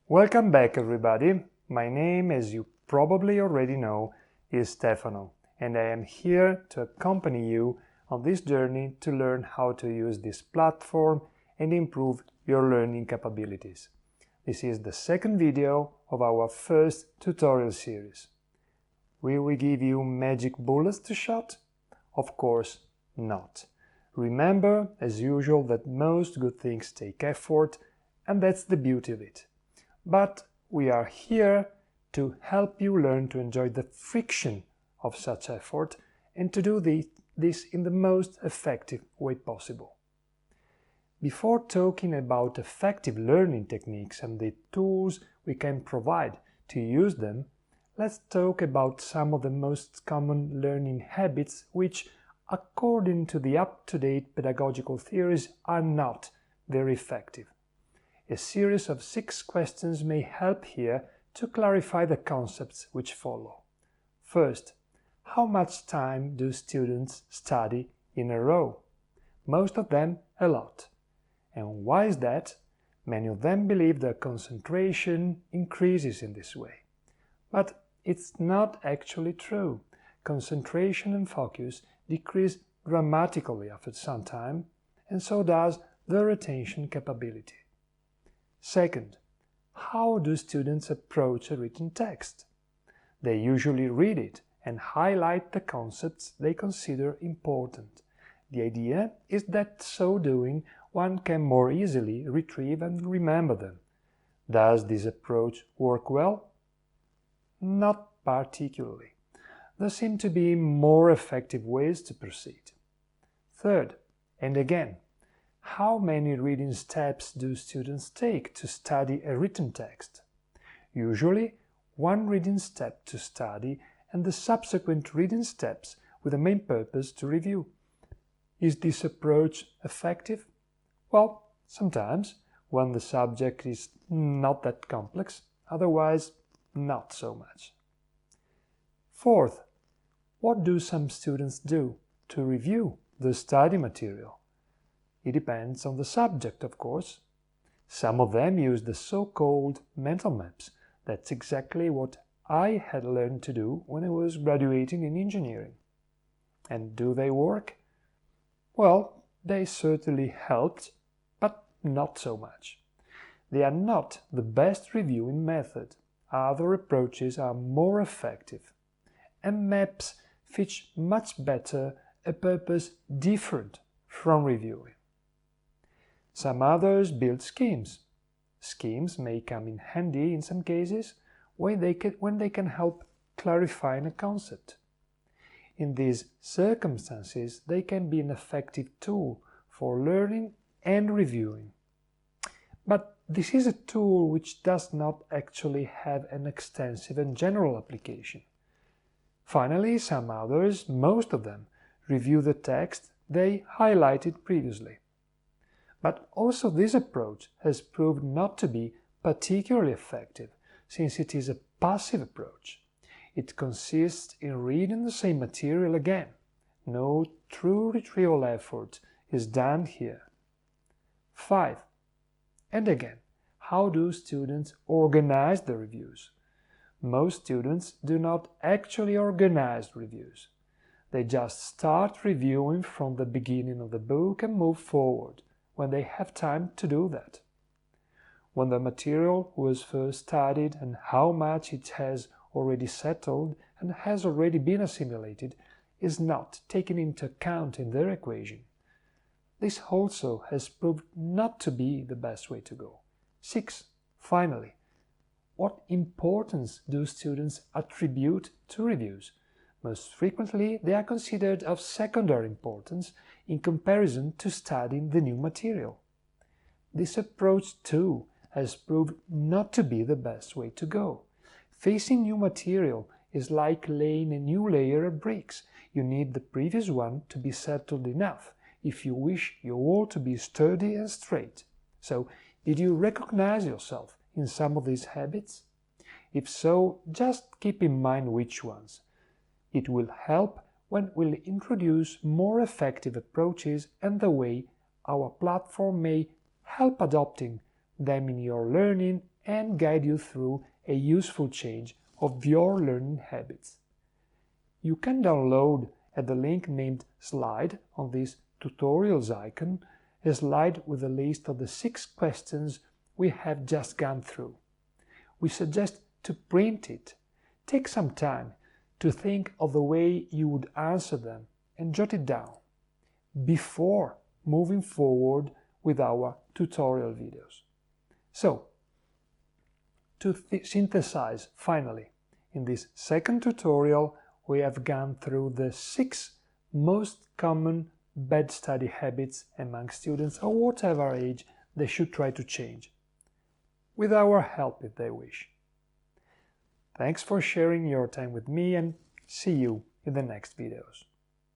Welcome back, everybody. My name, as you probably already know, is Stefano, and I am here to accompany you on this journey to learn how to use this platform and improve your learning capabilities. This is the second video of our first tutorial series. Will we give you magic bullets to shot? Of course not. Remember, as usual, that most good things take effort, and that's the beauty of it. But we are here to help you learn to enjoy the friction of such effort and to do this in the most effective way possible. Before talking about effective learning techniques and the tools we can provide to use them, let's talk about some of the most common learning habits which, according to the up-to-date pedagogical theories, are not very effective. A series of 6 questions may help here to clarify the concepts which follow. First, how much time do students study in a row? Most of them a lot. And why is that? Many of them believe their concentration increases in this way. But it's not actually true. Concentration and focus decrease dramatically after some time, and so does their retention capability. Second, how do students approach a written text? They usually read it and highlight the concepts they consider important. The idea is that so doing one can more easily retrieve and remember them. Does this approach work well? Not particularly. There seem to be more effective ways to proceed. Third, and again, how many reading steps do students take to study a written text? Usually, one reading step to study and the subsequent reading steps with the main purpose to review. Is this approach effective? Well, sometimes, when the subject is not that complex, otherwise not so much. Fourth, what do some students do to review the study material? It depends on the subject, of course. Some of them use the so-called mental maps. That's exactly what I had learned to do when I was graduating in engineering. And do they work? Well, they certainly helped, but not so much. They are not the best reviewing method. Other approaches are more effective. And maps fit much better a purpose different from reviewing. Some others build schemes. Schemes may come in handy in some cases when they can help clarifying a concept. In these circumstances, they can be an effective tool for learning and reviewing. But this is a tool which does not actually have an extensive and general application. Finally, some others, most of them, review the text they highlighted previously. But also this approach has proved not to be particularly effective, since it is a passive approach. It consists in reading the same material again. No true retrieval effort is done here. 5. And again, how do students organize the reviews? Most students do not actually organize reviews. They just start reviewing from the beginning of the book and move forward when they have time to do that. When the material was first studied and how much it has already settled and has already been assimilated is not taken into account in their equation. This also has proved not to be the best way to go. 6. Finally, what importance do students attribute to reviews? Most frequently, they are considered of secondary importance in comparison to studying the new material. This approach, too, has proved not to be the best way to go. Facing new material is like laying a new layer of bricks. You need the previous one to be settled enough if you wish your wall to be sturdy and straight. So, did you recognize yourself in some of these habits? If so, just keep in mind which ones. It will help when we'll introduce more effective approaches and the way our platform may help adopting them in your learning and guide you through a useful change of your learning habits. You can download at the link named Slide on this tutorials icon a slide with a list of the 6 questions we have just gone through. We suggest to print it. Take some time to think of the way you would answer them and jot it down before moving forward with our tutorial videos. So, to synthesize finally, in this second tutorial we have gone through the 6 most common bad study habits among students of whatever age they should try to change, with our help if they wish. Thanks for sharing your time with me, and see you in the next videos.